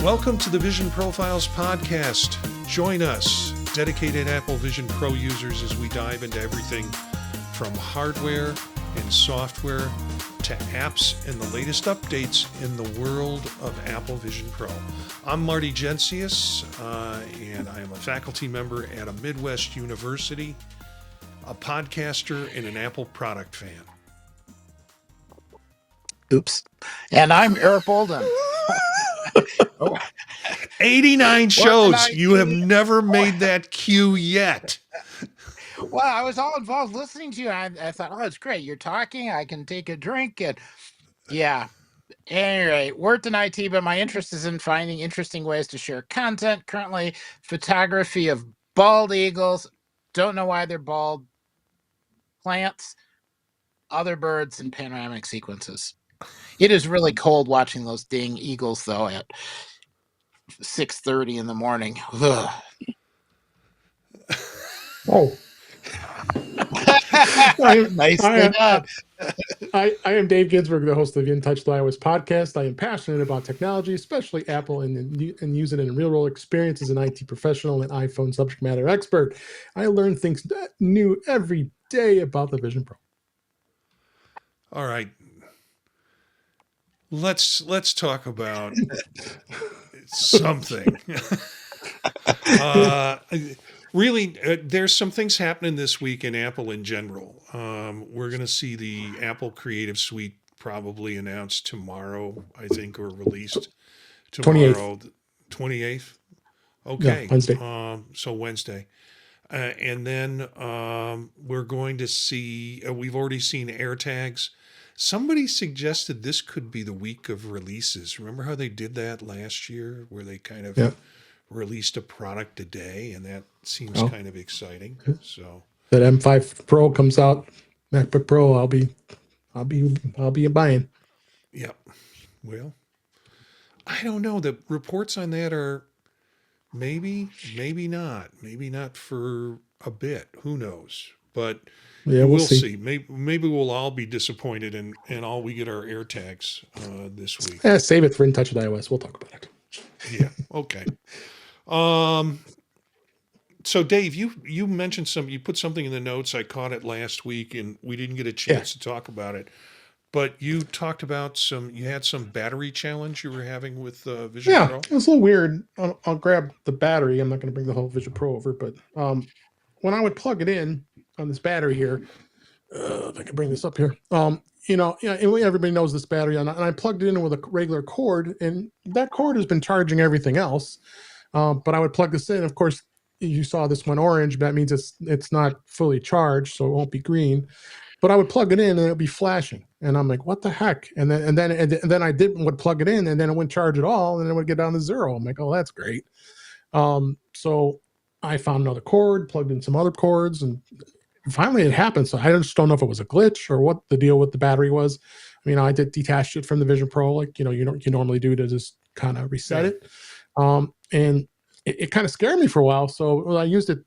Welcome to the Vision Profiles podcast. Join us, dedicated Apple Vision Pro users, as we dive into everything from hardware and software to apps and the latest updates in the world of Apple Vision Pro. I'm Marty and I am a faculty member at a Midwest university, a podcaster, and an Apple product fan. Oops. And I'm Eric Bolden. 89 shows. You have never made that cue yet. Well, I was all involved listening to you. I thought, oh, it's great. You're talking. I can take a drink. And yeah. Anyway, worked in IT, but my interest is in finding interesting ways to share content. Currently, photography of bald eagles. Don't know why they're bald. Plants, other birds, and panoramic sequences. It is really cold watching those dang eagles, though, at 6:30 in the morning. Ugh. Oh. Nicely done. I am Dave Ginsburg, the host of In Touch with iOS podcast. I am passionate about technology, especially Apple, and using it in real-world experience as an IT professional and iPhone subject matter expert. I learn things new every day about the Vision Pro. All right. Let's talk about something. Really, there's some things happening this week in Apple in general. We're going to see the Apple Creative Suite probably announced tomorrow, I think, or released tomorrow, 28th. Okay, yeah, Wednesday. So Wednesday. And then we're going to see, we've already seen AirTags. Somebody suggested this could be the week of releases. Remember how they did that last year, where they kind of released a product a day, and that seems kind of exciting. So that M5 Pro comes out, MacBook Pro, I'll be buying. Yep. Well, I don't know. The reports on that are maybe not for a bit. Who knows? But yeah, we'll see. Maybe we'll all be disappointed and all we get our AirTags this week. Save it for In Touch with iOS. We'll talk about it. Yeah. Okay. So Dave, you mentioned you put something in the notes. I caught it last week and we didn't get a chance to talk about it. But you talked about you had some battery challenge you were having with Vision Pro? Yeah, it was a little weird. I'll grab the battery. I'm not going to bring the whole Vision Pro over, but when I would plug it in on this battery here, if I can bring this up here, everybody knows this battery, and I plugged it in with a regular cord, and that cord has been charging everything else. But I would plug this in. Of course, you saw this one orange. That means it's not fully charged, so it won't be green. But I would plug it in and it would be flashing, and I'm like, "What the heck?" And then I would plug it in, and then it wouldn't charge at all, and then it would get down to zero. I'm like, "Oh, that's great." So I found another cord, plugged in some other cords, and finally it happened. So I just don't know if it was a glitch or what the deal with the battery was. I mean, I did detach it from the Vision Pro, like you normally do, to just kind of reset it, and it kind of scared me for a while. So I used it.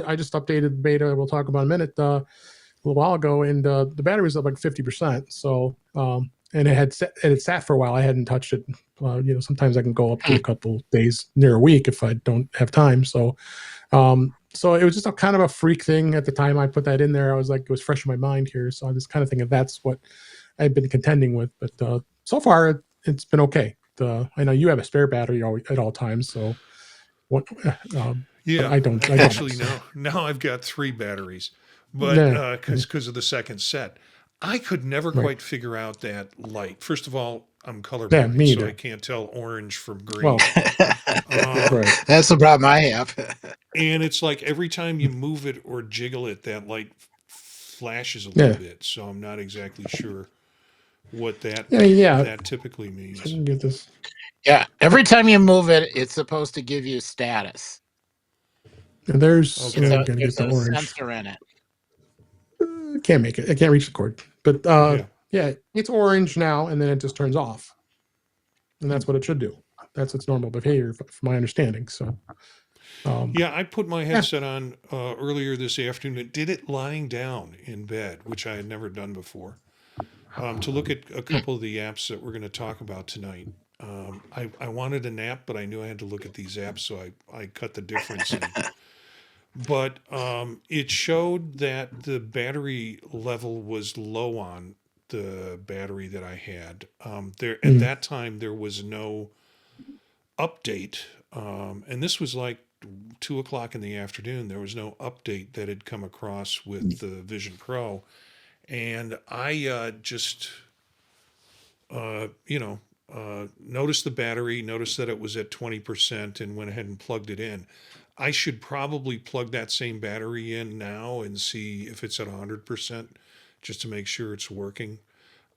I just updated beta. We'll talk about in a minute. A little while ago, and the battery was up like 50%. So, and it sat for a while. I hadn't touched it. Sometimes I can go up to a couple days, near a week, if I don't have time. So, so it was just a kind of a freak thing at the time I put that in there. I was like, it was fresh in my mind here. So I was kind of thinking that's what I've been contending with. But so far, it's been okay. I know you have a spare battery at all times. So, yeah, I don't. Actually, now I've got 3 batteries. But because of the second set, I could never quite figure out that light. First of all, I'm colorblind, so I can't tell orange from green. Well, That's the problem I have. And it's like every time you move it or jiggle it, that light flashes a little bit. So I'm not exactly sure what that typically means. I can get this. Yeah, every time you move it, it's supposed to give you status. And there's a sensor in it. Can't make it. I can't reach the cord. But it's orange now, and then it just turns off. And that's what it should do. That's its normal behavior, from my understanding. So, I put my headset on earlier this afternoon. It did it lying down in bed, which I had never done before. To look at a couple of the apps that we're going to talk about tonight. I wanted a nap, but I knew I had to look at these apps, so I cut the difference in. But it showed that the battery level was low on the battery that I had. There at Mm. that time there was no update, and this was like 2 o'clock in the afternoon. There was no update that had come across with the Vision Pro, and I just noticed the battery, noticed that it was at 20%, and went ahead and plugged it in. I should probably plug that same battery in now and see if it's at 100% just to make sure it's working.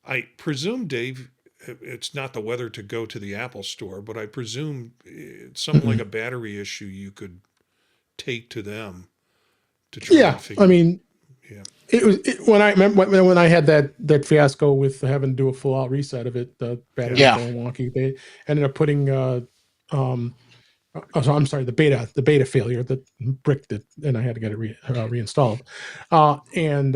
I presume, Dave, it's not the weather to go to the Apple store, but I presume it's something like Mm. a battery issue you could take to them to try and Yeah, I figure. mean, Yeah. when I remember when I had that fiasco with having to do a full out reset of it, the battery Yeah. was Yeah. going wonky. They ended up putting um so I'm sorry, the beta failure that bricked it, and I had to get it reinstalled. And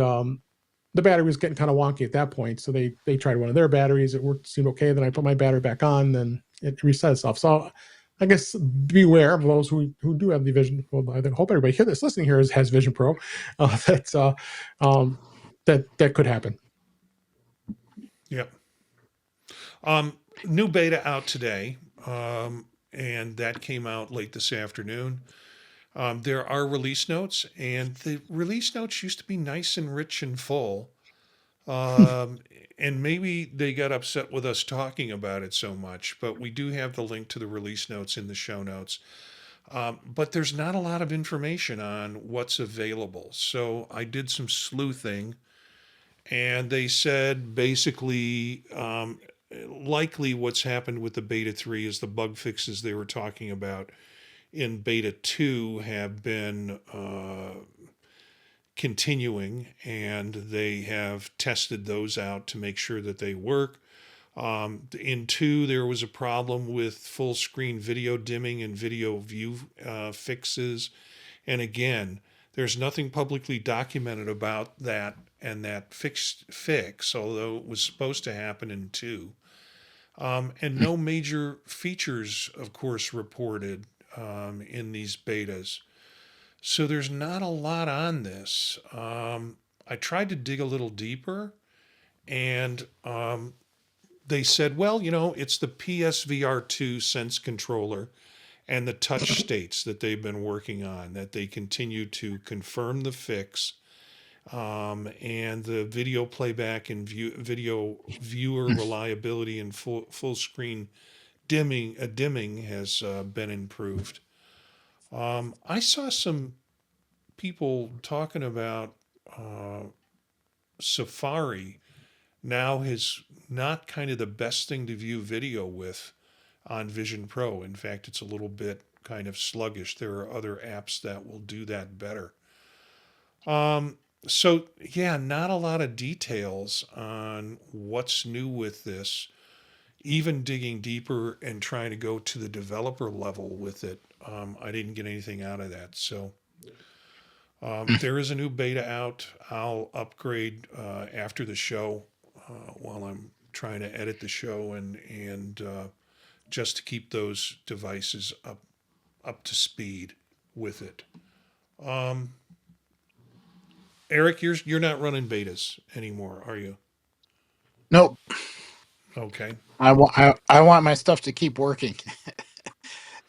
the battery was getting kind of wonky at that point, so they tried one of their batteries. It worked, seemed okay. Then I put my battery back on, then it reset itself. So I guess beware of those who do have the Vision. Well, I hope everybody here that's listening here has Vision Pro. That's that could happen. Yeah. New beta out today, and that came out late this afternoon. There are release notes, and the release notes used to be nice and rich and full. Um, and maybe they got upset with us talking about it so much, but we do have the link to the release notes in the show notes. But there's not a lot of information on what's available. So I did some sleuthing, and they said basically, likely what's happened with the beta 3 is the bug fixes they were talking about in beta 2 have been continuing, and they have tested those out to make sure that they work. In 2, there was a problem with full screen video dimming and video view fixes. And again, there's nothing publicly documented about that and that fix, although it was supposed to happen in 2. And no major features, of course, reported in these betas. So there's not a lot on this. I tried to dig a little deeper, and they said, well, it's the PSVR2 Sense controller and the touch states that they've been working on, that they continue to confirm the fix. And the video playback and video viewer reliability and full screen dimming has been improved. I saw some people talking about uh, Safari now is not kind of the best thing to view video with on Vision Pro. In fact, it's a little bit kind of sluggish. There are other apps that will do that better. So, yeah, not a lot of details on what's new with this. Even digging deeper and trying to go to the developer level with it, I didn't get anything out of that. So, there is a new beta out. I'll upgrade after the show while I'm trying to edit the show and just to keep those devices up to speed with it. Um, Eric, you're not running betas anymore, are you? Nope. Okay. I want my stuff to keep working.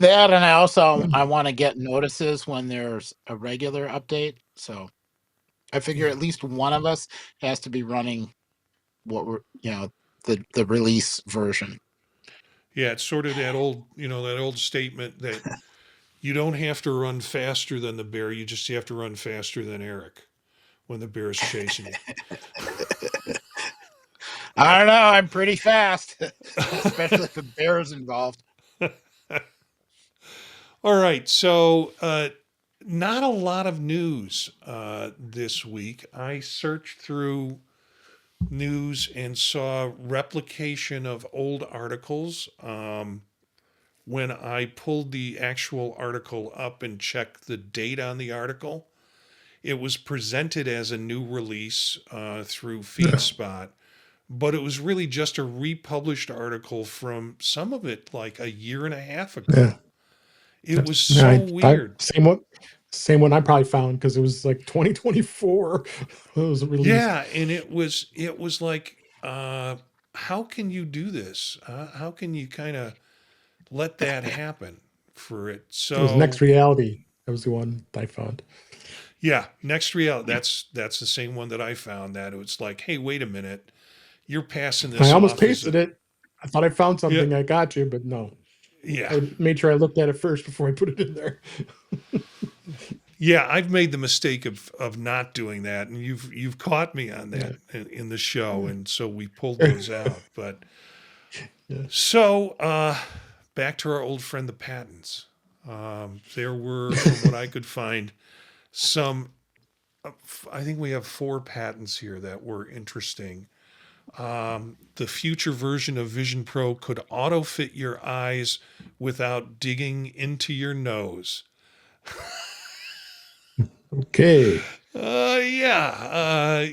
That, and I want to get notices when there's a regular update. So I figure Yeah. at least one of us has to be running what we're the release version. Yeah, it's sort of that old statement that you don't have to run faster than the bear, you just have to run faster than Eric when the bear is chasing you. I don't know. I'm pretty fast, especially if the bear is involved. All right, so not a lot of news this week. I searched through news and saw replication of old articles. When I pulled the actual article up and checked the date on the article, it was presented as a new release through FeedSpot, but it was really just a republished article from some of it like a year and a half ago. Yeah. It was so weird. Same one I probably found because it was like 2024. It was released. Yeah, and it was like, how can you do this? How can you kind of let that happen for it? It was So Next Reality. That was the one I found. yeah, Next Reality. That's the same one that I found. That it was like, hey, wait a minute, you're passing I this almost off as pasted a it. I thought I found yeah, something. I got you, but no. yeah, I made sure I looked at it first before I put it in there. yeah. I've made the mistake of not doing that, and you've caught me on Yeah. that in the show, and so we pulled those out. But Yeah. so back to our old friend the patents. There were, from what I could find, some. I think we have 4 patents here that were interesting. The future version of Vision Pro could auto fit your eyes without digging into your nose. Okay. Yeah.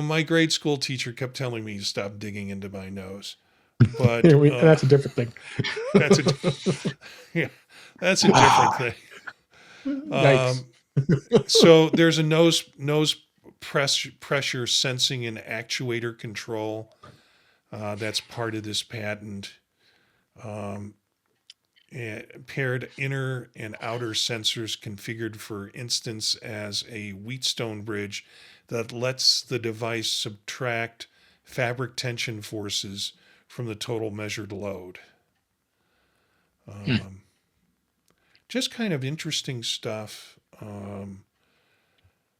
My grade school teacher kept telling me to stop digging into my nose, but That's a different thing. that's a yeah, that's a different thing. Yikes. So there's a nose pressure sensing and actuator control. That's part of this patent. Paired inner and outer sensors configured, for instance, as a Wheatstone bridge that lets the device subtract fabric tension forces from the total measured load. Just kind of interesting stuff.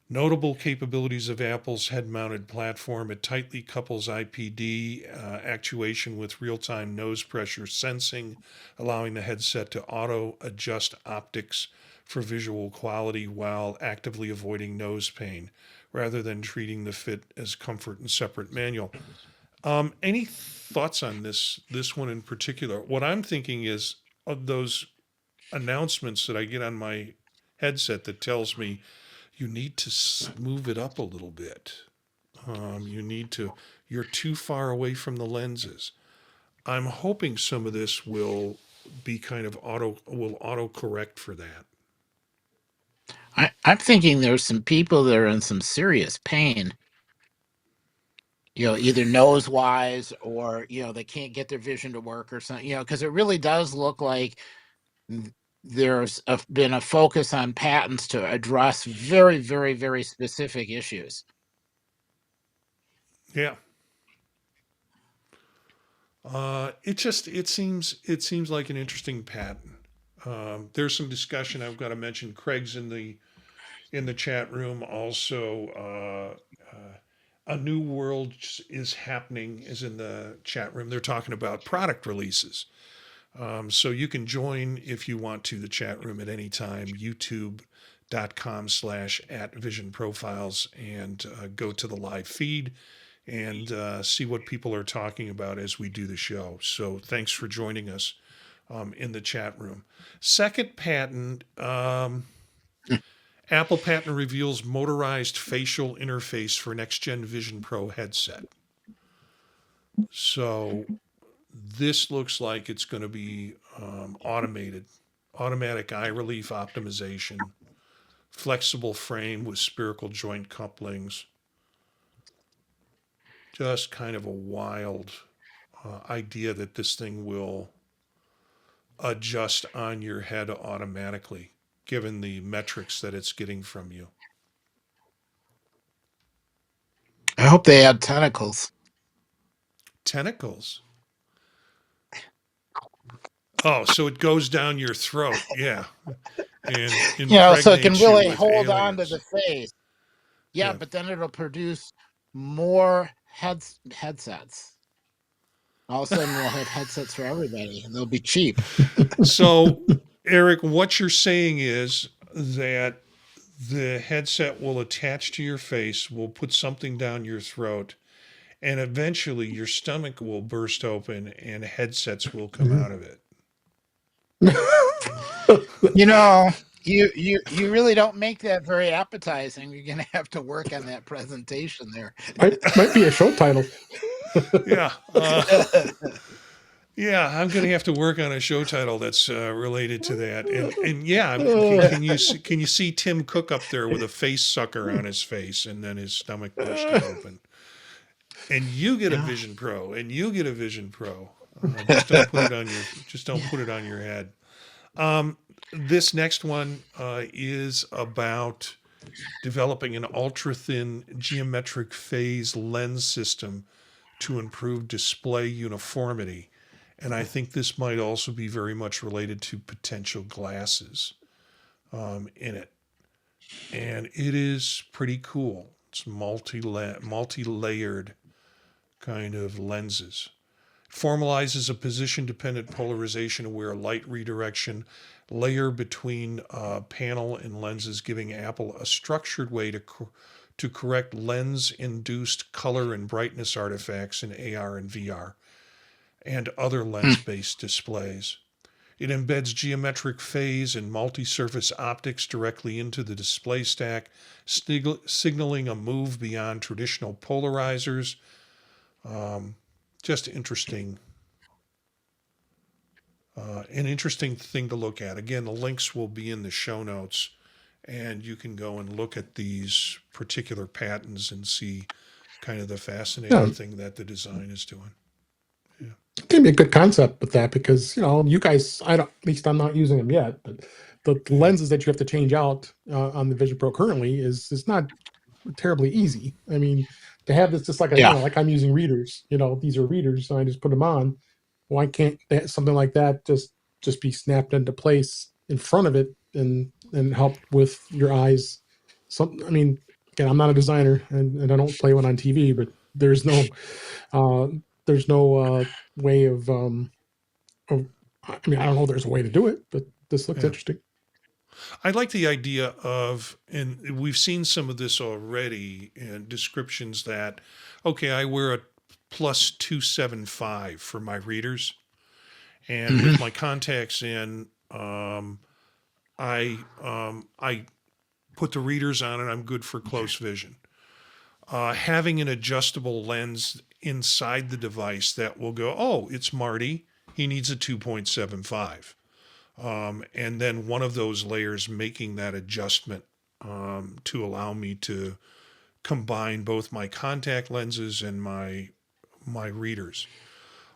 Notable capabilities of Apple's head-mounted platform: it tightly couples IPD actuation with real-time nose pressure sensing, allowing the headset to auto-adjust optics for visual quality while actively avoiding nose pain, rather than treating the fit as comfort and separate manual. Any thoughts on this one in particular? What I'm thinking is, of those announcements that I get on my headset that tells me you need to move it up a little bit. You're too far away from the lenses. I'm hoping some of this will be kind of auto correct for that. I'm thinking there's some people that are in some serious pain. Either nose wise or they can't get their vision to work or something. Because it really does look like there's been a focus on patents to address very, very, very specific issues. Yeah. It seems like an interesting patent. There's some discussion. I've got to mention Craig's in the chat room. Also, a new world is happening is in the chat room. They're talking about product releases. So you can join if you want to the chat room at any time. YouTube.com/@visionprofiles and go to the live feed and see what people are talking about as we do the show. So thanks for joining us in the chat room. Second patent, Apple patent reveals motorized facial interface for next-gen Vision Pro headset. So this looks like it's going to be automatic eye relief optimization, flexible frame with spherical joint couplings. Just kind of a wild idea that this thing will adjust on your head automatically, given the metrics that it's getting from you. I hope they add tentacles. Tentacles? Oh, so it goes down your throat, yeah, and so it can impregnates you really with hold on to aliens. the face. Yeah, Yeah. but then it'll produce more headsets. All of a sudden, we'll have headsets for everybody, and they'll be cheap. So, Eric, what you're saying is that the headset will attach to your face, will put something down your throat, and eventually your stomach will burst open and headsets will come out of it. You really don't make that very appetizing. You're gonna have to work on that presentation there. Might be a show title. Yeah. Yeah, I'm going to have to work on a show title that's related to that. And yeah, can you see Tim Cook up there with a face sucker on his face and then his stomach bursting open? And you get a Yeah. Vision Pro, and you get a Vision Pro. Just don't put it on your head. This next one is about developing an ultra thin geometric phase lens system to improve display uniformity. And I think this might also be very much related to potential glasses in it. And it is pretty cool. It's multi-layered kind of lenses. Formalizes a position-dependent polarization-aware light redirection layer between panel and lenses, giving Apple a structured way to correct lens-induced color and brightness artifacts in AR and VR and other lens-based displays. It embeds geometric phase and multi-surface optics directly into the display stack, signaling a move beyond traditional polarizers. Just interesting. An interesting thing to look at. Again, the links will be in the show notes, and you can go and look at these particular patents and see kind of the fascinating Yeah, thing that the design is doing. Yeah. it can be a good concept with that because you guys, I don't, at least I'm not using them yet, but the Yeah. lenses that you have to change out on the Vision Pro currently is not terribly easy. I mean, to have this just like Yeah. like I'm using readers. These are readers, and I just put them on. Why can't something like that just be snapped into place in front of it and help with your eyes? I mean, again, I'm not a designer and I don't play one on TV, but uh, there's no way of. I mean, I don't know if there's a way to do it, but this looks Yeah. interesting. I like the idea of, and we've seen some of this already in descriptions that, okay, I wear a plus 275 for my readers. And with my contacts in, I put the readers on and I'm good for close vision. Having an adjustable lens inside the device that will go, oh, it's Marty. He needs a 2.75. And then one of those layers making that adjustment to allow me to combine both my contact lenses and my readers.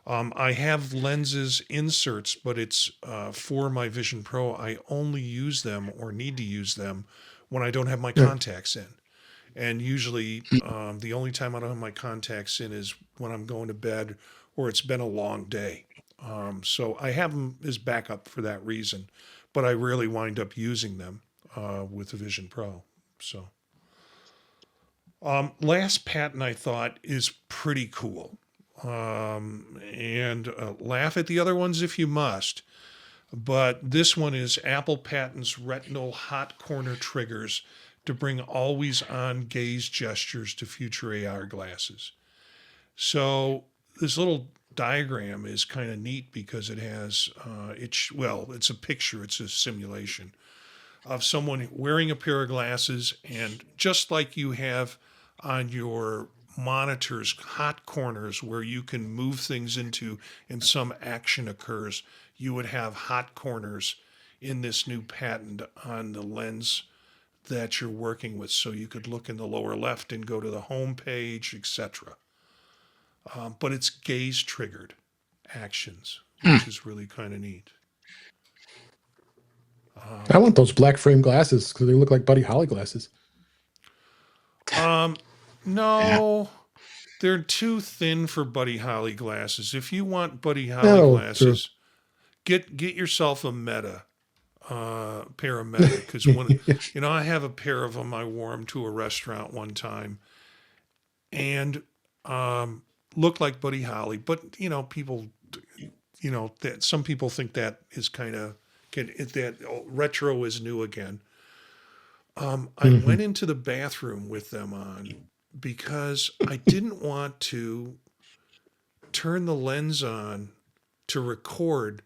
I have lenses inserts, but it's for my Vision Pro. I only use them or need to use them when I don't have my Yeah. contacts in. And usually, the only time I don't have my contacts in is when I'm going to bed or it's been a long day. So I have them as backup for that reason, but I rarely wind up using them with the Vision Pro. So, last patent I thought is pretty cool. And laugh at the other ones if you must. But this one is Apple patents retinal hot corner triggers to bring always on gaze gestures to future AR glasses. So this little diagram is kind of neat because it has it's a picture, it's a simulation of someone wearing a pair of glasses, and just like you have on your monitors hot corners where you can move things into and some action occurs, you would have hot corners in this new patent on the lens that you're working with, so you could look in the lower left and go to the home page, etc. But it's gaze triggered actions, which is really kind of neat. I want those black frame glasses because they look like Buddy Holly glasses. No, they're too thin for Buddy Holly glasses. If you want Buddy Holly glasses, get yourself a Meta pair of Meta, because when I have a pair of them, I wore them to a restaurant one time, and looked like Buddy Holly. But people, that some people think that is kind of that retro is new again. I went into the bathroom with them on because I didn't want to turn the lens on to record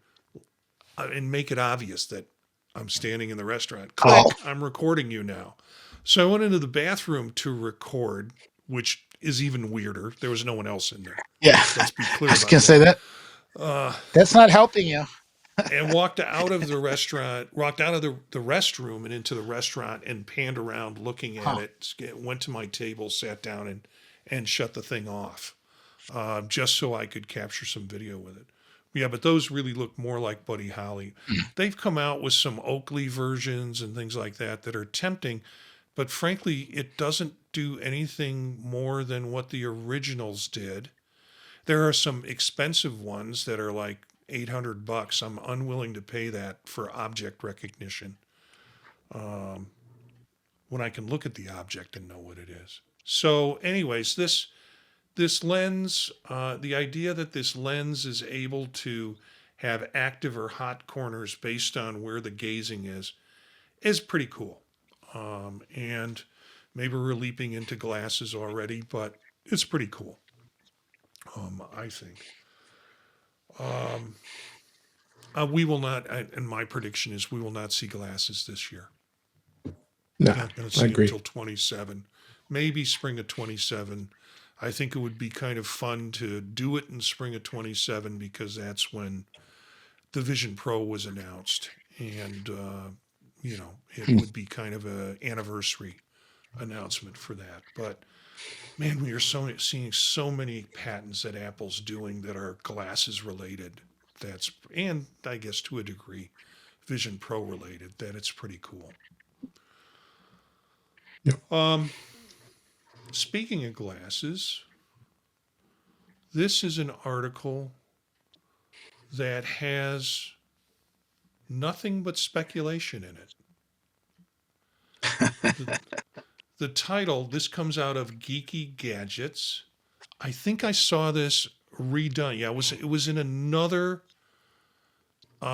and make it obvious that I'm standing in the restaurant. Click, I'm recording you now. So I went into the bathroom to record, which is even weirder. There was no one else in there. Yeah, Let's be I clear was about gonna say that. that Uh, that's not helping you. and walked out of the restaurant, walked out of the restroom and into the restaurant and panned around looking at Huh. it, went to my table, sat down and shut the thing off just so I could capture some video with it. Yeah, but those really look more like Buddy Holly. They've come out with some Oakley versions and things like that are tempting, but frankly, it doesn't do anything more than what the originals did. There are some expensive ones that are like $800. I'm unwilling to pay that for object recognition when I can look at the object and know what it is. So, anyways, this lens, the idea that this lens is able to have active or hot corners based on where the gazing is pretty cool. And maybe we're leaping into glasses already, but it's pretty cool. I think. We will not, and my prediction is we will not see glasses this year. No, Not going to I see them agree. till 27, maybe spring of 27. I think it would be kind of fun to do it in spring of 27 because that's when the Vision Pro was announced. And, it Hmm. would be kind of an anniversary announcement for that. But man, we are seeing so many patents that Apple's doing that are glasses related. And I guess to a degree, Vision Pro related, that it's pretty cool. Yep. Um, Speaking of glasses, this is an article that has nothing but speculation in it. The, the title, this comes out of Geeky Gadgets. I think I saw this redone. Yeah, it was in another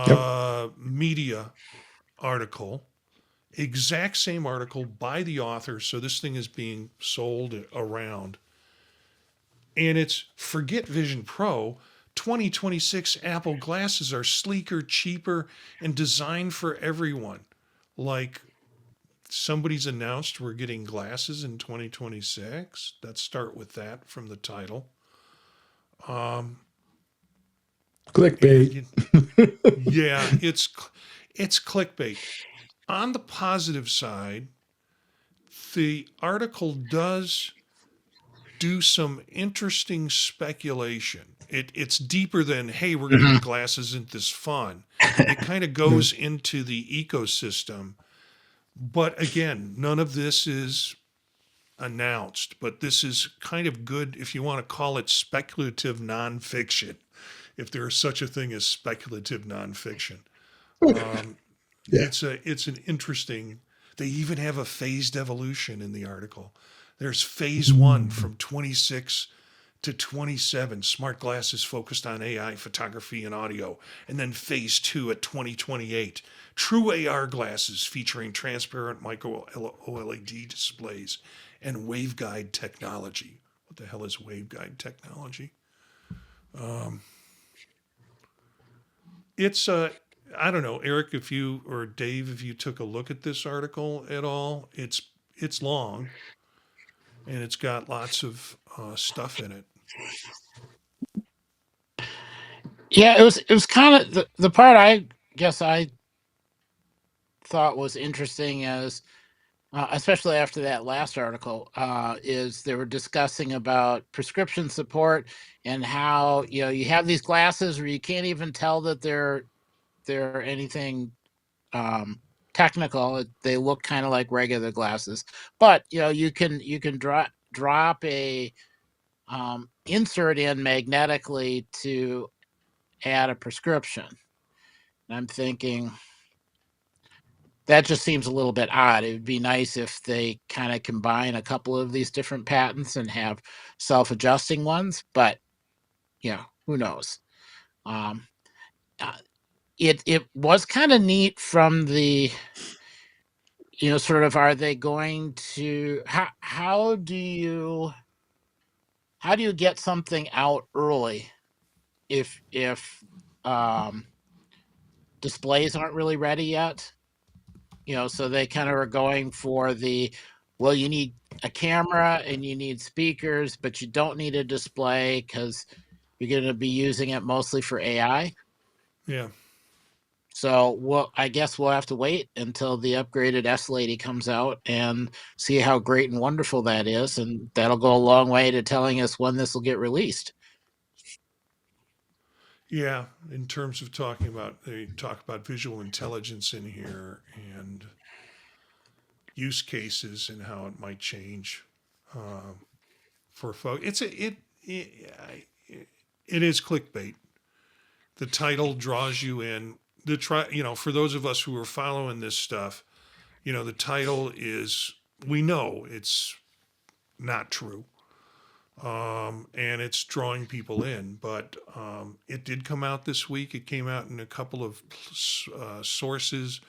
Yep. media article, exact same article by the author. So this thing is being sold around. And it's forget Vision Pro. 2026 Apple glasses are sleeker, cheaper, and designed for everyone. Like somebody's announced we're getting glasses in 2026. Let's start with that from the title. Um, and Clickbait. yeah, it's clickbait. On the positive side, the article does do some interesting speculation. It's deeper than, hey, we're going to get Mhm. glasses into this fun. It kind of Mhm. goes into the ecosystem. But again, none of this is announced, but this is kind of good if you want to call it speculative nonfiction, if there is such a thing as speculative nonfiction. Um, Yeah. it's an interesting. They even have a phased evolution in the article. There's phase one Mm. from 26 to 27, smart glasses focused on AI, photography, and audio. And then phase two at 2028, true AR glasses featuring transparent micro OLED displays and waveguide technology. What the hell is waveguide technology? It's I don't know, Eric, if you or Dave, if you took a look at this article at all, it's long and it's got lots of stuff in it. Yeah, it was kind of the part I guess I thought was interesting is especially after that last article, is they were discussing about prescription support and how you have these glasses where you can't even tell that they're anything um, technical. They look kind of like regular glasses, but you can drop a insert in magnetically to add a prescription. And I'm thinking that just seems a little bit odd. It would be nice if they kind of combine a couple of these different patents and have self-adjusting ones, but who knows? Um, uh, it was kind of neat from the sort of, are they going to how do you get something out early if um, displays aren't really ready yet? So they kind of are going for the well, you need a camera and you need speakers, but you don't need a display because you're going to be using it mostly for AI. Yeah. So I guess we'll have to wait until the upgraded S Lady comes out and see how great and wonderful that is, and that'll go a long way to telling us when this will get released. Yeah. In terms of talking about, they talk about visual intelligence in here and use cases and how it might change for folks. It is clickbait. The title draws you in. For those of us who are following this stuff, the title is, we know it's not true. And it's drawing people in, but it did come out this week. It came out in a couple of sources.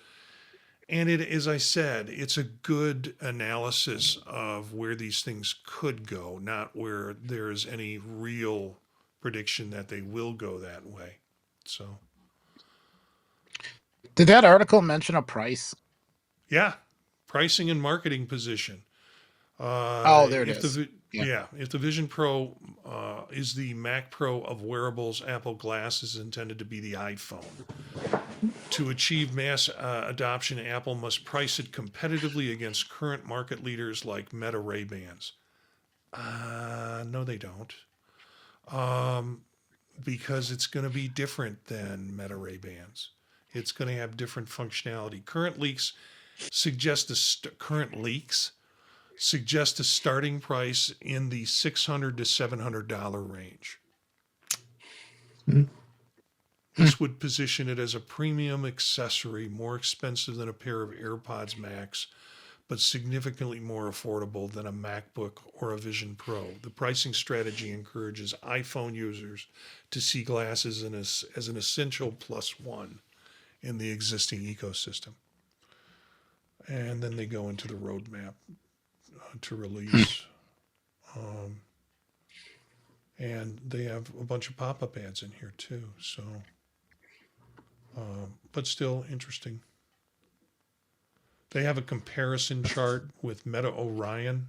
And as I said, it's a good analysis of where these things could go, not where there's any real prediction that they will go that way. So, Did that article mention a price? yeah, pricing and marketing position. Oh, there it If is. the Yeah. Yeah, if the Vision Pro is the Mac Pro of wearables, Apple Glass is intended to be the iPhone. To achieve mass adoption, Apple must price it competitively against current market leaders like Meta Ray-Bans. No, they don't, because it's going to be different than Meta Ray-Bans. It's going to have different functionality. Current leaks suggest a starting price in the $600 to $700 range. Mhm. This would position it as a premium accessory, more expensive than a pair of AirPods Max, but significantly more affordable than a MacBook or a Vision Pro. The pricing strategy encourages iPhone users to see glasses as an essential plus one in the existing ecosystem. And then they go into the roadmap to release. Um, and they have a bunch of pop-up ads in here too. So, but still interesting. They have a comparison chart with Meta Orion,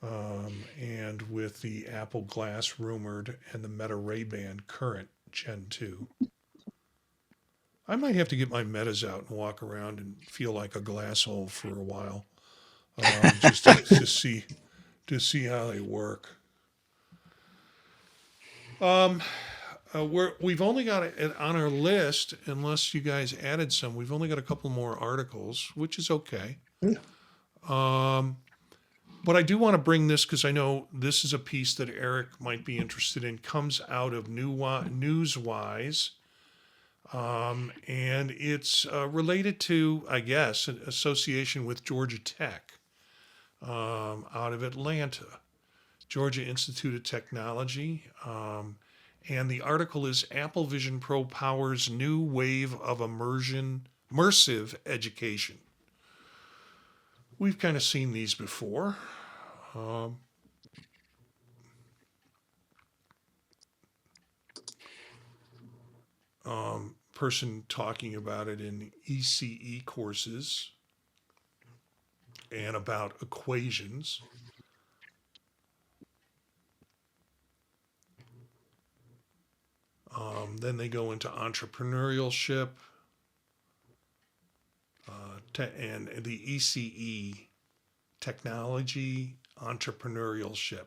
and with the Apple Glass rumored and the Meta Ray-Ban current Gen 2. I might have to get my Metas out and walk around and feel like a glass hole for a while, just to see how they work. Um, we've only got it on our list, unless you guys added some. We've only got a couple more articles, which is okay. Yeah. But I do want to bring this because I know this is a piece that Eric might be interested in. Comes out of Newswise, and it's related to, I guess, an association with Georgia Tech, out of Atlanta, Georgia Institute of Technology. And the article is Apple Vision Pro powers new wave of immersive education. We've kind of seen these before. Person talking about it in ECE courses and about equations. Then they go into entrepreneurship, and the ECE, technology entrepreneurship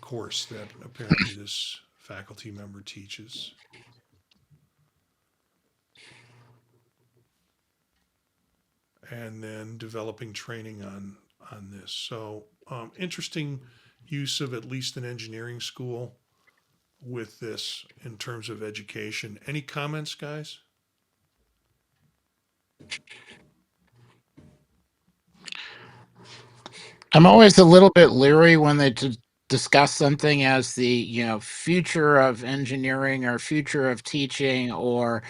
course that apparently this faculty member teaches. And then developing training on this. So interesting use of at least an engineering school with this in terms of education. Any comments, guys? I'm always a little bit leery when they discuss something as the future of engineering or future of teaching, or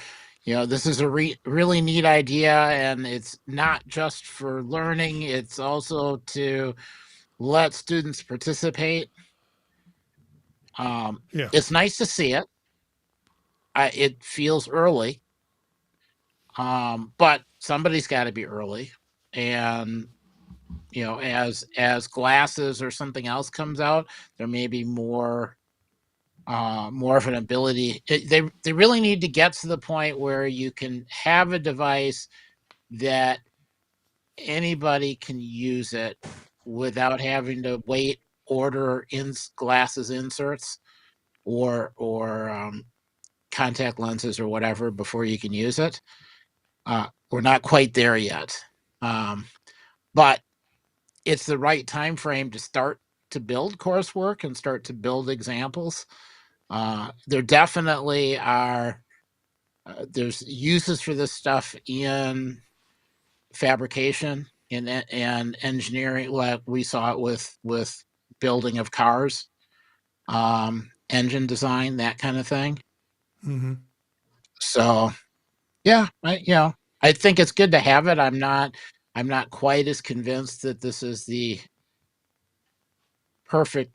this is a really neat idea, and it's not just for learning, it's also to let students participate. Yeah. It's nice to see it. It feels early, but somebody's got to be early, and as glasses or something else comes out, there may be more of an ability. They really need to get to the point where you can have a device that anybody can use it without having to wait, order glasses inserts or contact lenses or whatever before you can use it. We're not quite there yet, but it's the right time frame to start to build coursework and start to build examples. There definitely are. There's uses for this stuff in fabrication and engineering. Like we saw it with building of cars, engine design, that kind of thing. Mm-hmm. So yeah, I think it's good to have it. I'm not quite as convinced that this is the perfect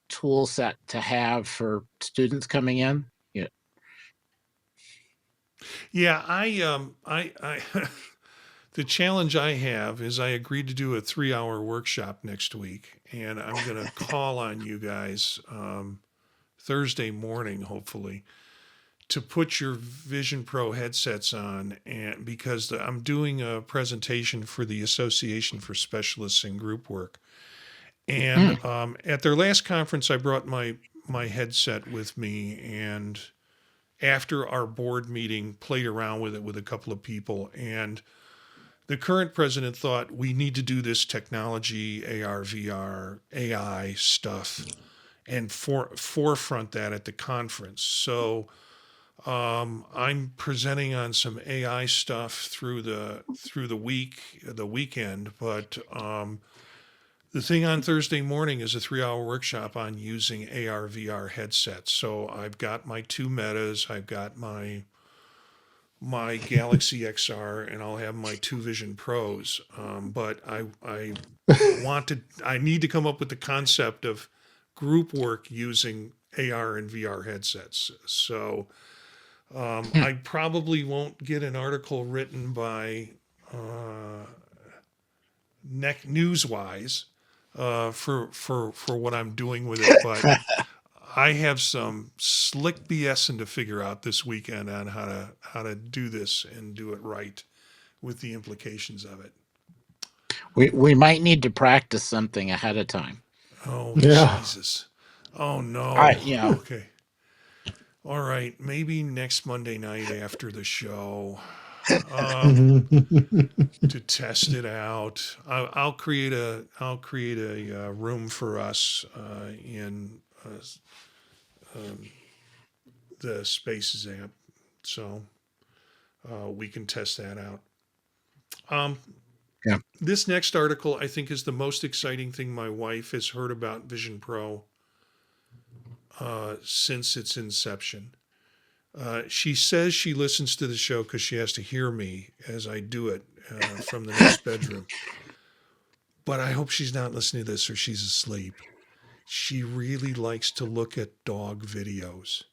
tool set to have for students coming in. Yeah. Yeah, I the challenge I have is I agreed to do a 3-hour workshop next week, and I'm going to call on you guys Thursday morning, hopefully, to put your Vision Pro headsets on, and because I'm doing a presentation for the Association for Specialists in Group Work, and Mm. at their last conference, I brought my headset with me, and after our board meeting, played around with it with a couple of people, and the current president thought we need to do this technology, AR, VR, AI stuff, and forefront that at the conference. So I'm presenting on some AI stuff through the weekend, but the thing on Thursday morning is a 3-hour workshop on using AR VR headsets. So I've got my two Metas, I've got my Galaxy XR, and I'll have my two Vision Pros. But I need to come up with the concept of group work using AR and VR headsets. So I probably won't get an article written by Newswise for what I'm doing with it, but I have some slick BSing to figure out this weekend on how to do this and do it right with the implications of it. We might need to practice something ahead of time. Oh Yeah. Jesus! Oh I no! you know Okay, all right. Maybe next Monday night after the show. To test it out. I'll create a room for us in the Spaces app, so we can test that out. Um, yeah. this next article I think is the most exciting thing my wife has heard about Vision Pro since its inception. She says she listens to the show because she has to hear me as I do it from the next bedroom. But I hope she's not listening to this or she's asleep. She really likes to look at dog videos.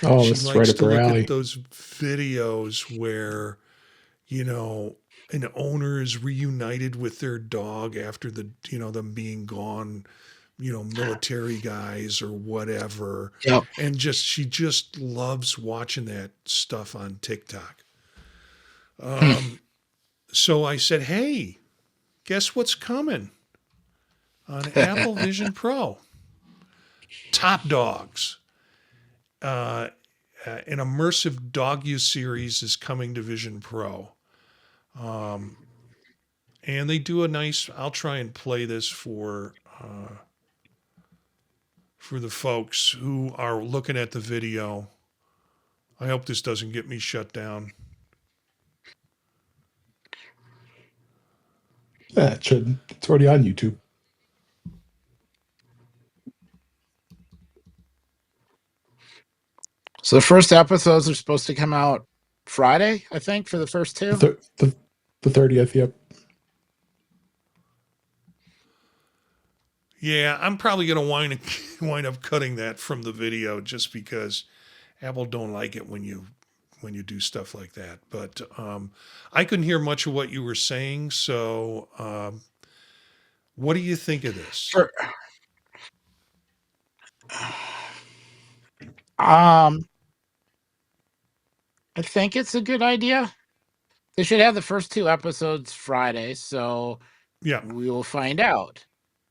Oh, She this is right likes up to her look at alley. those videos where, you know, an owner is reunited with their dog after them being gone, military guys or whatever. Yep. And she just loves watching that stuff on TikTok. So I said, hey, guess what's coming on Apple Vision Pro? Top Dogs. An immersive dog use series is coming to Vision Pro. And they do a nice, I'll try and play this for the folks who are looking at the video. I hope this doesn't get me shut down. Yeah, it should. It's already on YouTube. So the first episodes are supposed to come out Friday, I think, for the first two. The 30th, yep. Yeah, I'm probably going to wind up cutting that from the video just because Apple don't like it when you do stuff like that. But I couldn't hear much of what you were saying. So, what do you think of this? For um, I think it's a good idea. They should have the first two episodes Friday, so Yeah, we will find out.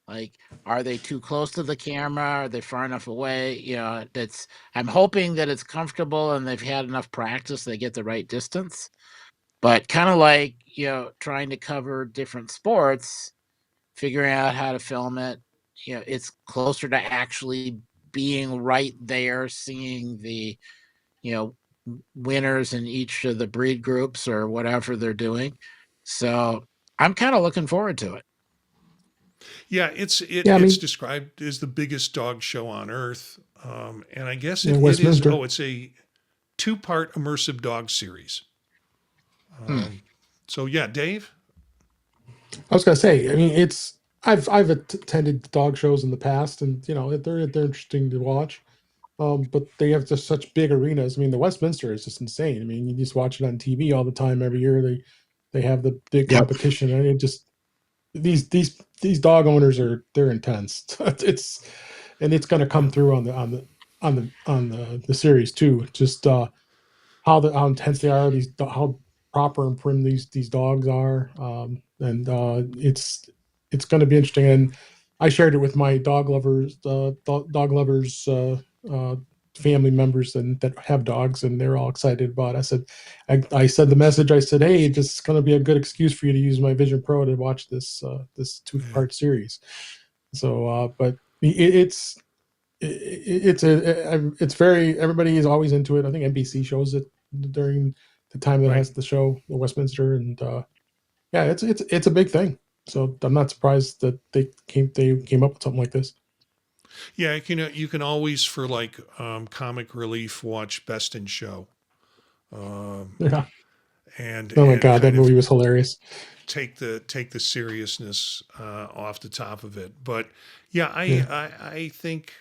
Like, are they too close to the camera? Are they far enough away? That's. I'm hoping that it's comfortable and they've had enough practice. They get the right distance. But kind of like trying to cover different sports, figuring out how to film it. It's closer to actually being right there, seeing the you know winners in each of the breed groups or whatever they're doing. So I'm kind of looking forward to it. yeah. Yeah, I It's mean, described as the biggest dog show on earth, and I guess yeah, it is. Westminster. Oh, it's a two-part immersive dog series. Hmm. So yeah, Dave. I was gonna say, I mean, I've attended dog shows in the past, and they're interesting to watch. But they have just such big arenas. I mean, the Westminster is just insane. I mean, you just watch it on TV all the time every year. They have the big Yep. competition, and it just these dog owners they're intense. It's going to come Yeah, through on the series too. Just how intense they are. How proper and prim these dogs are, and it's going to be interesting. And I shared it with my dog lovers family members and that have dogs, and they're all excited about it. I said the message. I said, hey, this is going to be a good excuse for you to use my Vision Pro to watch this two yeah, part series. So, but it's very everybody is always into it. I think NBC shows it during the time that it right. has the show, the Westminster, and yeah, it's a big thing. So I'm not surprised that they came up with something like this. Yeah, you can always for like comic relief watch Best in Show, um, Yeah. Oh my and God, that kind of movie was hilarious. take the seriousness off the top of it. But yeah, Yeah. I think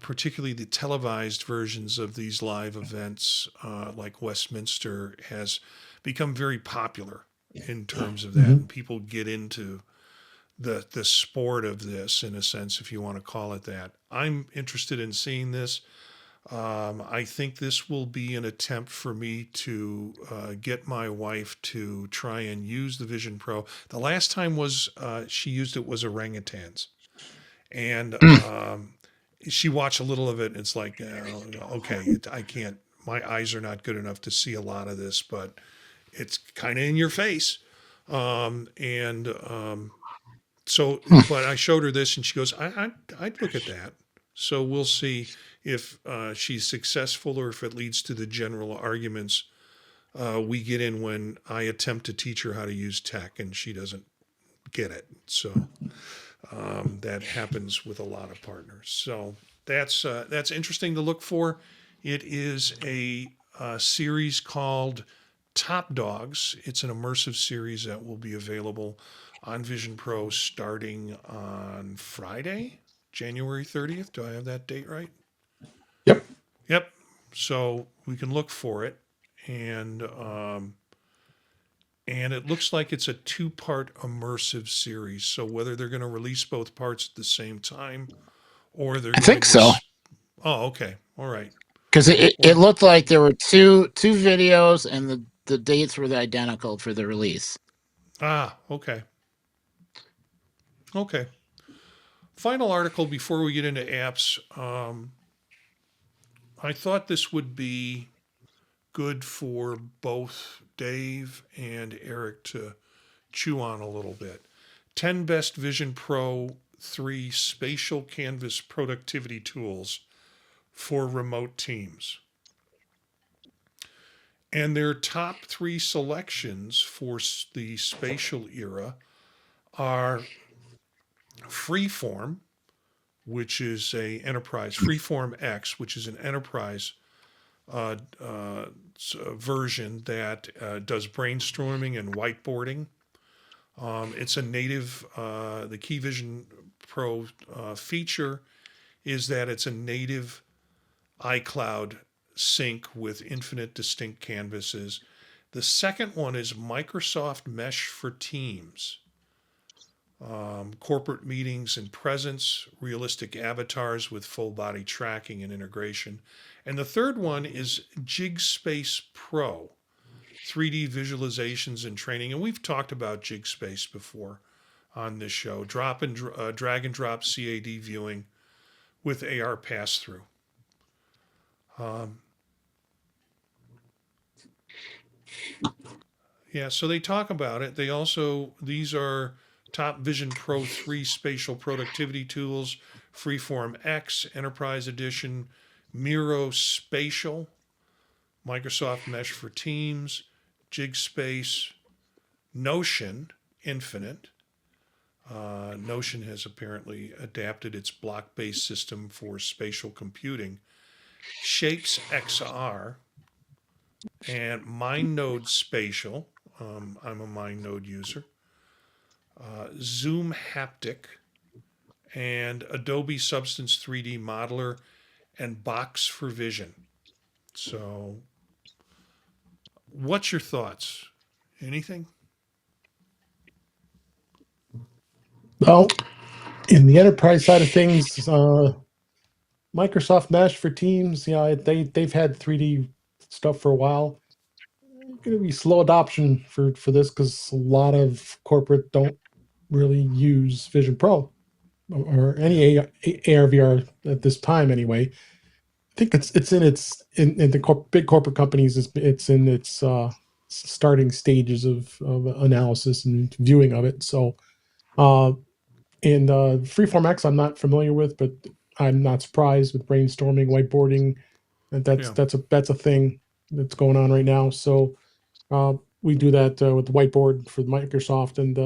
particularly the televised versions of these live events, like Westminster, has become very popular in terms of that, Hmm. and people get into the sport of this in a sense, if you want to call it that. I'm interested in seeing this. I think this will be an attempt for me to get my wife to try and use the Vision Pro. The last time was she used it was orangutans, and she watched a little of it. And it's like, okay, I can't. My eyes are not good enough to see a lot of this, but it's kind of in your face. And so, but I showed her this, and she goes, I'd look at that. So we'll see if she's successful or if it leads to the general arguments we get in when I attempt to teach her how to use tech and she doesn't get it. So that happens with a lot of partners. So that's interesting to look for. It is a series called Top Dogs. It's an immersive series that will be available on Vision Pro starting on Friday, January 30th. Do I have that date right? Yep. Yep. So we can look for it, and and it looks like it's a two-part immersive series. So whether they're going to release both parts at the same time or they're I think going to so. oh, okay. All right. Because it Well, looked like there were two videos and the dates were identical for the release. okay. Okay. Final article before we get into apps. I thought this would be good for both Dave and Eric to chew on a little bit. 10 best Vision Pro 3 spatial canvas productivity tools for remote teams. And their top three selections for the spatial era are Freeform, which is a enterprise, Freeform X, which is an enterprise uh, uh, version that does brainstorming and whiteboarding. It's a native, the Key Vision Pro feature is that it's a native iCloud sync with infinite distinct canvases. The second one is Microsoft Mesh for Teams. Corporate meetings and presence, realistic avatars with full body tracking and integration. And the third one is GigSpace Pro, 3D visualizations and training. And we've talked about GigSpace before on this show. Drag and drop CAD viewing with AR pass through. Yeah, so they talk about it. These are Top Vision Pro 3 spatial productivity tools, Freeform X, Enterprise Edition, Miro Spatial, Microsoft Mesh for Teams, GigSpace, Notion Infinite. Notion has apparently adapted its block based system for spatial computing, Shapes XR, and MindNode Spatial. I'm a MindNode user. Zoom Haptic, and Adobe Substance 3D Modeler, and Box for Vision. So, what's your thoughts? Anything? Well, in the enterprise side of things, Microsoft Mesh for Teams, they've had 3D stuff for a while. Going to be slow adoption for this because a lot of corporate don't really use Vision Pro or any Yeah. AR VR at this time anyway. I think it's in the big corporate companies. It's in its starting stages of analysis and viewing of it. So, and Freeform X, I'm not familiar with, but I'm not surprised with brainstorming, whiteboarding. Yeah. That's a thing that's going on right now. So we do that with the whiteboard for Microsoft, and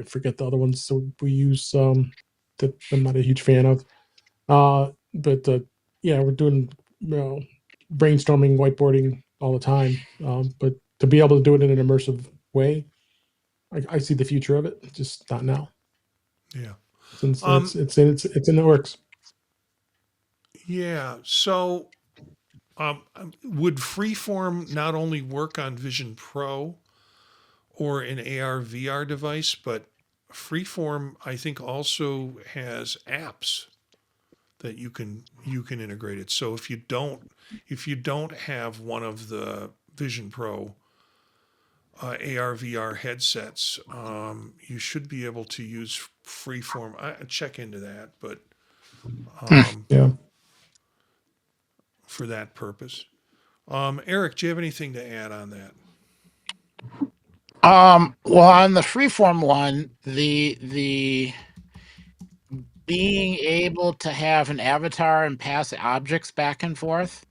I forget the other ones. So we use that I'm not a huge fan of. But yeah, we're doing brainstorming, whiteboarding all the time. But to be able to do it in an immersive way, I see the future of it. Just not now, Yeah. since Um, it's in the works. yeah. So, would Freeform not only work on Vision Pro or an AR VR device, but Freeform, I think, also has apps that you can integrate it. So if you don't have one of the Vision Pro AR VR headsets, you should be able to use Freeform. I check into that, but um, Yeah. for that purpose. Eric, do you have anything to add on that? Well, on the freeform one, the being able to have an avatar and pass objects back and forth,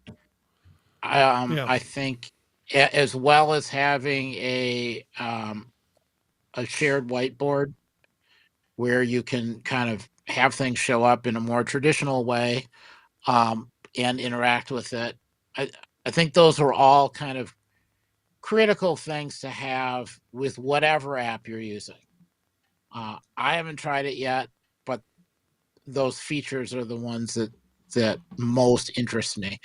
Yeah, I think, as well as having a shared whiteboard where you can kind of have things show up in a more traditional way, and interact with it. I I think those are all kind of critical things to have with whatever app you're using. I haven't tried it yet, but those features are the ones that most interest me.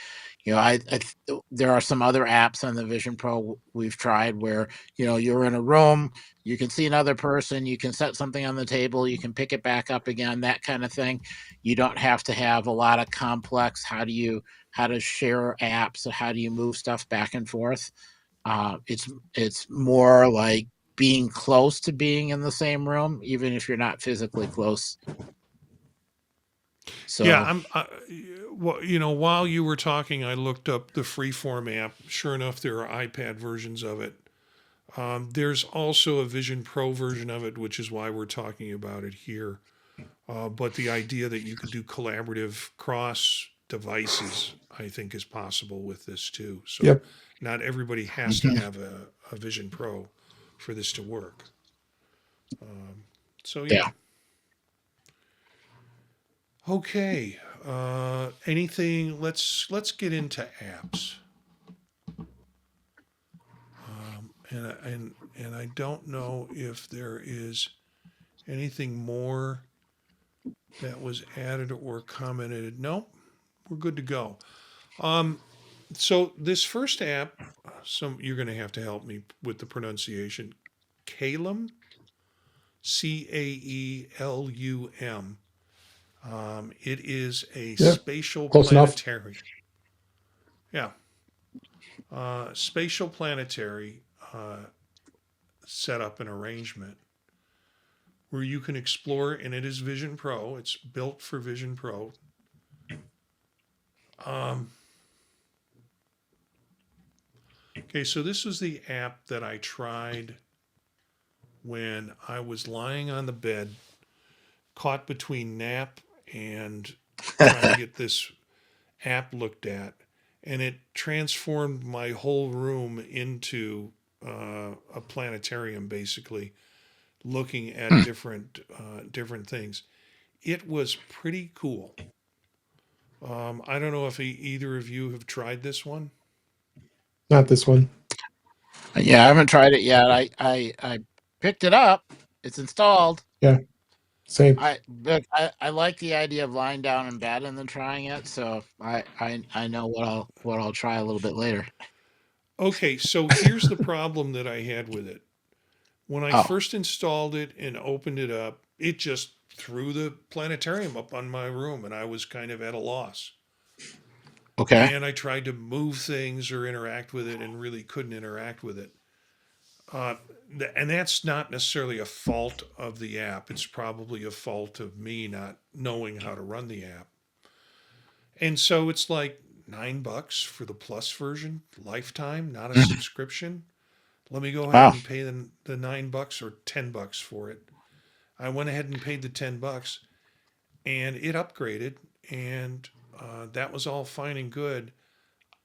There are some other apps on the Vision Pro we've tried where you're in a room, you can see another person, you can set something on the table, you can pick it back up again, that kind of thing. You don't have to have a lot of complex how to share apps or how do you move stuff back and forth. It's more like being close to being in the same room, even if you're not physically close. yeah. So Well, while you were talking, I looked up the Freeform app. Sure enough, there are iPad versions of it. There's also a Vision Pro version of it, which is why we're talking about it here. But the idea that you could do collaborative cross devices, I think, is possible with this too. So Yep. not everybody has to mhm. have a Vision Pro for this to work. So yeah. Yeah. Okay. Anything? Let's get into apps. And I don't know if there is anything more that was added or commented. Nope, we're good to go. So this first app, some you're going to have to help me with the pronunciation. Calum, Caelum. It is a Yeah, spatial close enough. planetary. Yeah, spatial planetary setup and arrangement where you can explore, and it is Vision Pro. It's built for Vision Pro. Um, okay, so this was the app that I tried when I was lying on the bed, caught between nap and trying to get this app looked at, and it transformed my whole room into a planetarium, basically looking at different things. It was pretty cool. I don't know if either of you have tried this one. Not this one. Yeah, I haven't tried it yet. I picked it up. It's installed. Yeah, same. I like the idea of lying down in bed and then trying it. So I know what I'll try a little bit later. Okay, so here's the problem that I had with it. When I Oh, first installed it and opened it up, it just threw the planetarium up on my room, and I was kind of at a loss. okay. And I tried to move things or interact with it and really couldn't interact with it. Uh, and that's not necessarily a fault of the app. It's probably a fault of me not knowing how to run the app. And so it's like $9 for the plus version, lifetime, not a Mhm. subscription. Let me go ahead Wow. and pay the $9 or $10 for it. I went ahead and paid the $10 and it upgraded, and that was all fine and good.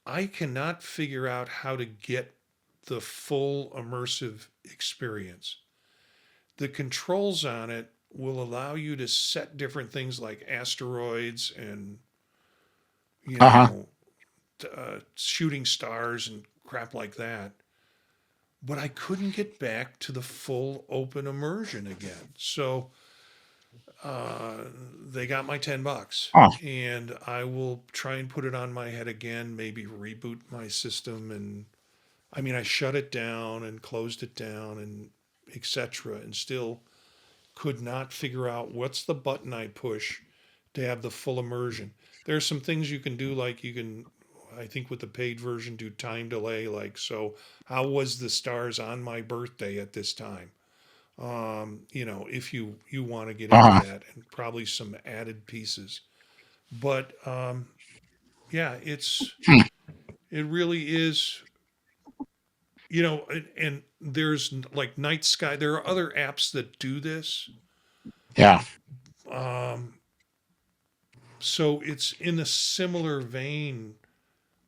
I cannot figure out how to get the full immersive experience. The controls on it will allow you to set different things like asteroids and, you Uh huh. know, shooting stars and crap like that. But I couldn't get back to the full open immersion again. So uh, they got my $10, Oh, and I will try and put it on my head again, maybe reboot my system. And I mean, I shut it down and closed it down and etc. and still could not figure out what's the button I push to have the full immersion. There are some things you can do, like you can, I think with the paid version, do time delay. Like, so how was the stars on my birthday at this time? If you want to get uh into huh. that, and probably some added pieces. But yeah, Hmm. it really is. And there's like Night Sky. There are other apps that do this. Yeah. Um, so it's in a similar vein,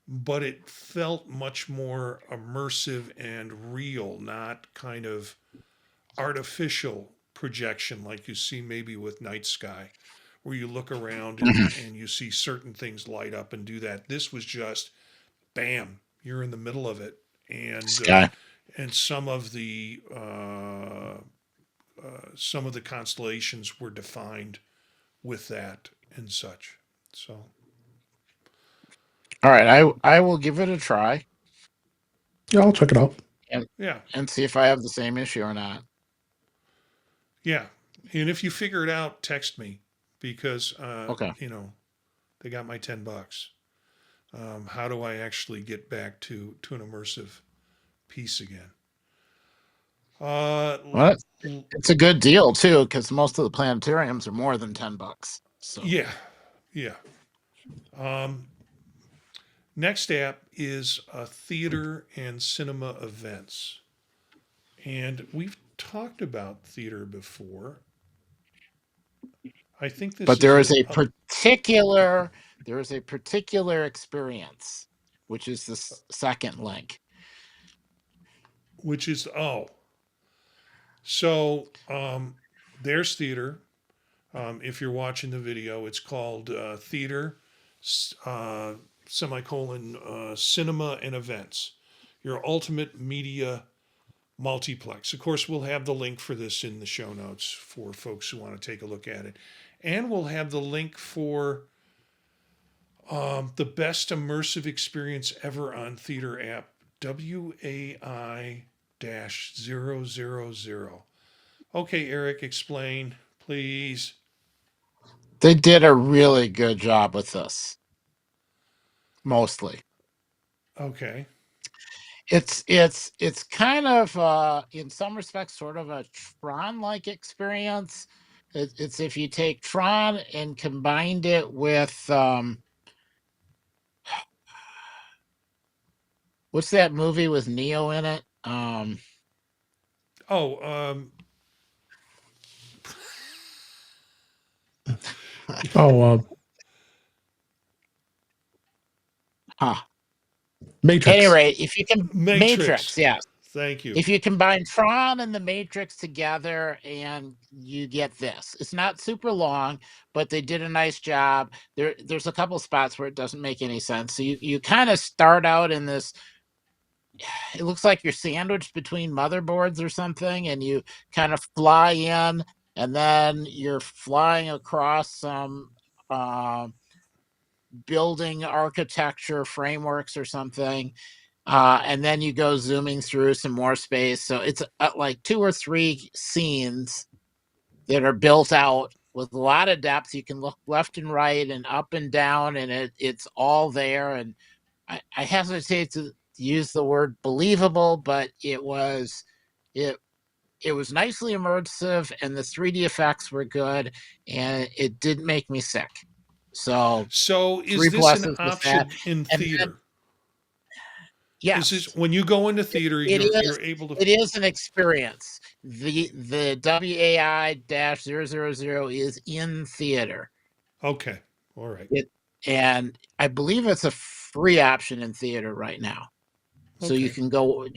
but it felt much more immersive and real, not kind of artificial projection like you see maybe with Night Sky, where you look around and, Hmm. and you see certain things light up and do that. This was just bam, you're in the middle of it, Sky. and some of the constellations were defined with that and such. So All right. I will give it a try Yeah, I'll check it out. and yeah, see if I have the same issue or not. yeah, and if you figure it out, text me because Okay. they got my $10. How do I actually get back to an immersive piece again? Uh, Well, it's a good deal too, because most of the planetariums are more than $10. So, yeah, yeah. Um, Next app is theater and cinema events, and we've talked about theater before. I think this but is there is a particular experience, which is the second link. which is so there's theater. If you're watching the video, it's called theater uh, semicolon cinema and events. Your ultimate media multiplex. Of course, we'll have the link for this in the show notes for folks who want to take a look at it. And we'll have the link for The best immersive experience ever on theater app, WAI-000. Okay, Eric, explain, please. They did a really good job with this, mostly. Okay. It's kind of in some respects sort of a Tron-like experience. It's if you take Tron and combined it with what's that movie with Neo in it? Oh, Oh, huh. Any Matrix. rate, if you can Matrix, Matrix. yes. Thank you. If you combine Tron and the Matrix together and you get this. It's not super long, but they did a nice job. There's a couple spots where it doesn't make any sense. So you kind of start out in this, it looks like you're sandwiched between motherboards or something, and you kind of fly in, and then you're flying across some building architecture frameworks or something. And then you go zooming through some more space. So it's like 2 or 3 scenes that are built out with a lot of depth. You can look left and right and up and down, and it's all there. And I hesitate to use the word believable, but it was nicely immersive, and the 3D effects were good, and it didn't make me sick. So So, is 3 this an pluses with that. option in And then theater? Is this yes, when you go into theater, it you're is. able to? It is an experience. The WAI-000 is in theater. Okay, all right. It and I believe it's a free option in theater right now. So you Okay, can go,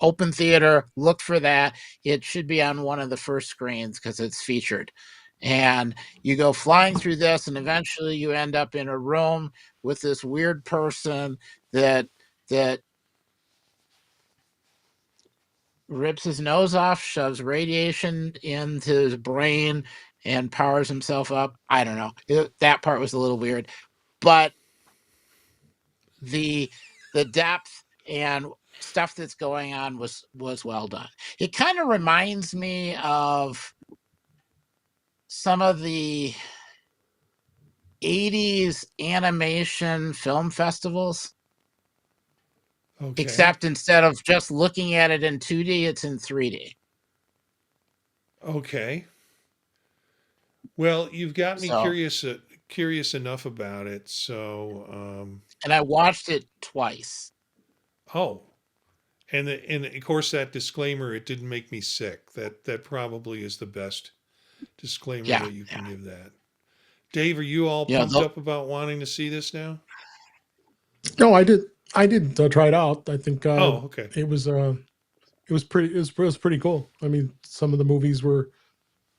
open theater, look for that. It should be on one of the first screens because it's featured. And you go flying through this, and eventually you end up in a room with this weird person that rips his nose off, shoves radiation into his brain, and powers himself up. I don't know. That part was a little weird, but the depth and stuff that's going on was well done. It kind of reminds me of some of the 80s animation film festivals, okay, except instead of just looking at it in 2D, it's in 3D. okay. Well, you've got me So, curious enough about it. So, and I watched it twice. oh, and of course that disclaimer, it didn't make me sick. That probably is the best disclaimer Yeah, that you can yeah. give that. Dave, are you all You know, pumped the, up about wanting to see this now? No, I did. I did try it out. I think Oh, okay. it was it was pretty cool. I mean, some of the movies were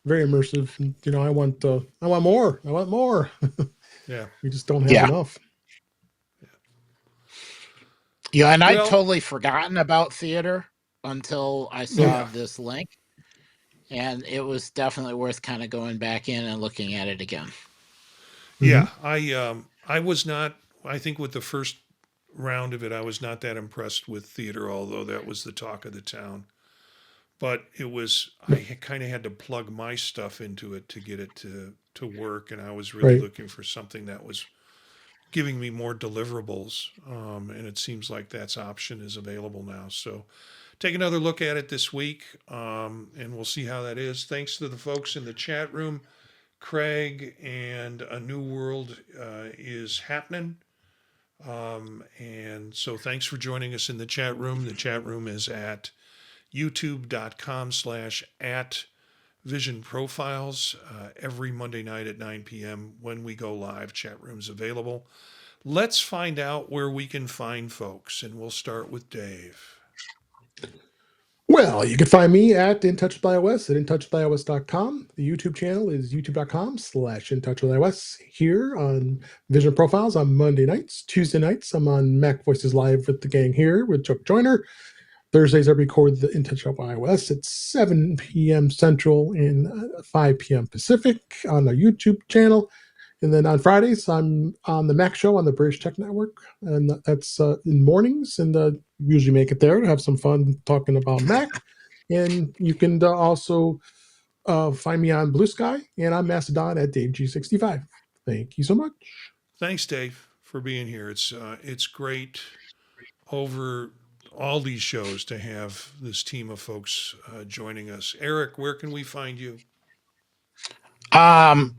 very immersive. And, I want more. I want more. Yeah. We just don't have yeah. enough. Yeah, and I'd Well, totally forgotten about theater until I saw yeah. this link, and it was definitely worth kind of going back in and looking at it again. Hmm. Yeah, I was not. I think with the first round of it, I was not that impressed with theater, although that was the talk of the town. But it was I kind of had to plug my stuff into it to get it to work, and I was really Right. looking for something that was giving me more deliverables. And it seems like that's option is available now. So take another look at it this week, and we'll see how that is. Thanks to the folks in the chat room. Craig and A New World is happening. And so thanks for joining us in the chat room. The chat room is at youtube.com/at Vision Profiles. Every Monday night at 9 p.m. when we go live, chat room's available. Let's find out where we can find folks, and we'll start with Dave. Well, you can find me at InTouchWithIOS at InTouchWithIOS.com. The YouTube channel is youtube.com/InTouchWithIOS. Here on Vision Profiles on Monday nights. Tuesday nights, I'm on Mac Voices Live with the gang here with Chuck Joyner. Thursdays, I record the In Touch with iOS at 7 p.m. Central and 5 p.m. Pacific on the YouTube channel. And then on Fridays, I'm on the Mac Show on the British Tech Network, and that's in mornings. And usually make it there to have some fun talking about Mac. And you can also find me on Blue Sky and on Mastodon at DaveG65. Thank you so much. Thanks, Dave, for being here. It's great over all these shows to have this team of folks joining us. Eric, where can we find you? Um,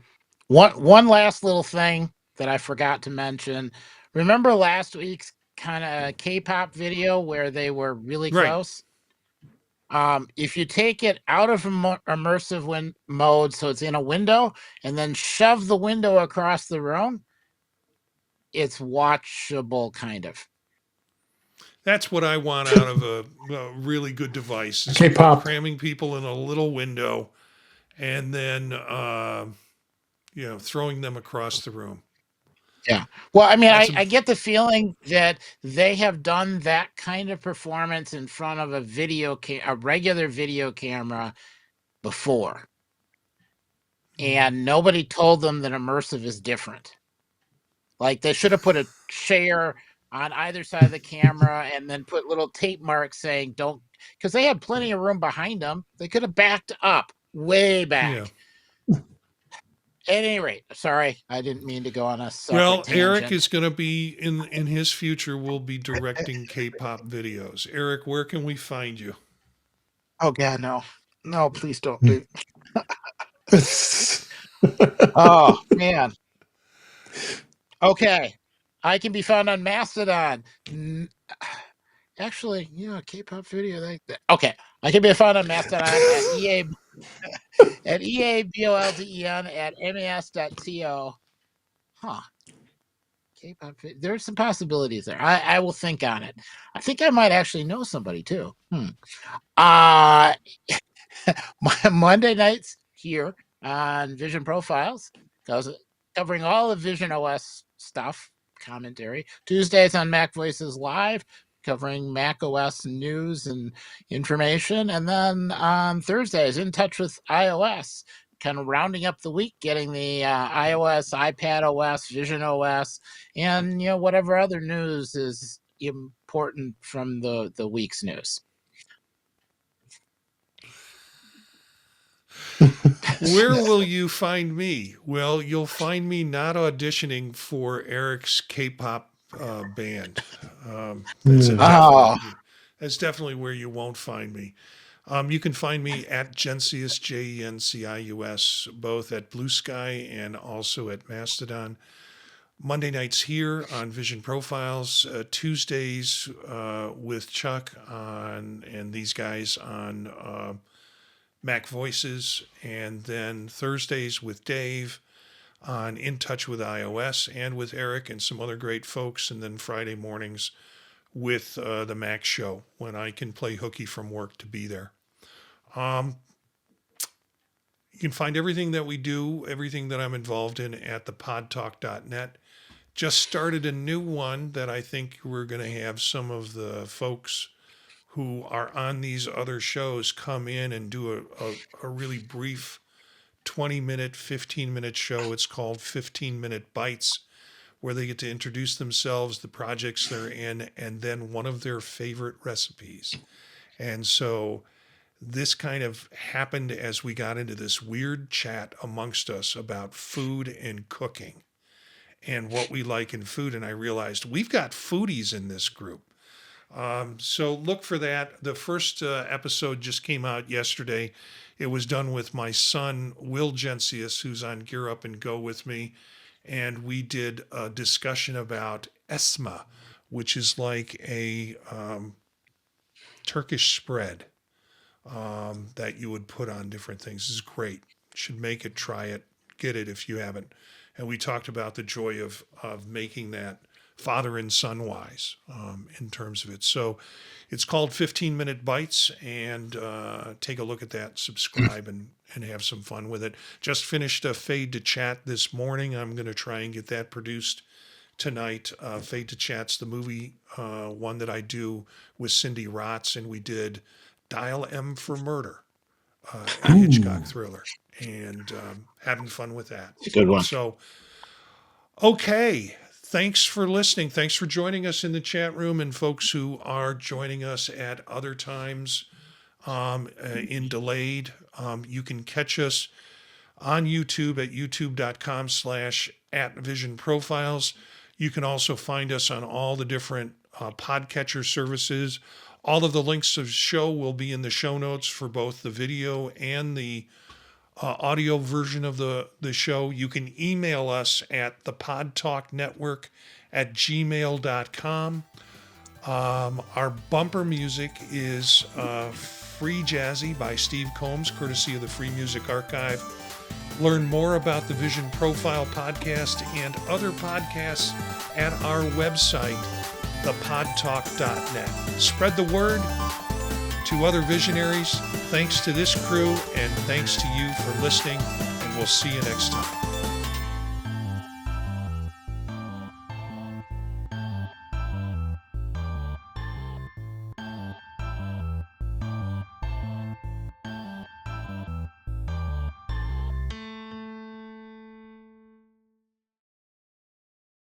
one last little thing that I forgot to mention. Remember last week's kind of K-pop video where they were really Right. close? If you take it out of immersive mode, so it's in a window, and then shove the window across the room, it's watchable, kind of. That's what I want out of a really good device is K-pop. cramming people in a little window and then throwing them across the room. Yeah. Well, I mean, That's I get the feeling that they have done that kind of performance in front of a regular video camera before, and nobody told them that immersive is different. Like they should have put a chair on either side of the camera and then put little tape marks saying don't, because they had plenty of room behind them. They could have backed up way back. Yeah. At any rate, sorry, I didn't mean to go on a separate Well, tangent. Eric is going to be in his future. Will be directing K-pop videos. Eric, where can we find you? Oh God, no, please don't do. Oh man. Okay, I can be found on Mastodon. Actually, K-pop video. Okay, I can be found on Mastodon at EA at EABOLDEN at mas.to. Huh. K-pop. There's some possibilities there. I will think on it. I think I might actually know somebody too. Monday nights here on Vision Profiles, covering all of Vision OS stuff, commentary. Tuesdays on Mac Voices Live, covering Mac OS news and information. And then on Thursdays, In Touch with iOS, kind of rounding up the week, getting the iOS, iPad OS, Vision OS, and whatever other news is important from the week's news. Where will you find me? Well, you'll find me not auditioning for Eric's K-pop band. That's definitely where you won't find me. You can find me at Gencius, Jencius, both at Blue Sky and also at Mastodon. Monday nights here on Vision Profiles, Tuesdays with Chuck and these guys on Mac Voices, and then Thursdays with Dave on In Touch with iOS and with Eric and some other great folks, and then Friday mornings with the Mac Show when I can play hooky from work to be there. You can find everything that we do, everything that I'm involved in at thepodtalk.net. Just started a new one that I think we're going to have some of the folks who are on these other shows come in and do a really brief 20-minute, 15-minute show. It's called 15-Minute Bites, where they get to introduce themselves, the projects they're in, and then one of their favorite recipes. And so this kind of happened as we got into this weird chat amongst us about food and cooking and what we like in food. And I realized we've got foodies in this group. So look for that. The first episode just came out yesterday. It was done with my son, Will Gencius, who's on Gear Up and Go with me. And we did a discussion about esma, which is like a Turkish spread that you would put on different things. This is great. Should make it, try it, get it if you haven't. And we talked about the joy of making that father and son wise in terms of it. So it's called 15-Minute Bites, and take a look at that, subscribe, and have some fun with it. Just finished a Fade to Chat this morning. I'm going to try and get that produced tonight. Fade to Chat's the movie one that I do with Cindy Rotz, and we did Dial M for Murder, a Hitchcock thriller, and having fun with that. It's a good one. So Okay. Thanks for listening. Thanks for joining us in the chat room, and folks who are joining us at other times in delayed. You can catch us on YouTube at youtube.com/@visionprofiles. You can also find us on all the different podcatcher services. All of the links of the show will be in the show notes for both the video and the audio version of the show. You can email us at thepodtalknetwork@gmail.com. Our bumper music is Free Jazzy by Steve Combs, courtesy of the Free Music Archive. Learn more about the Vision Profile podcast and other podcasts at our website, thepodtalk.net. Spread the word to other visionaries. Thanks to this crew, and thanks to you for listening, and we'll see you next time.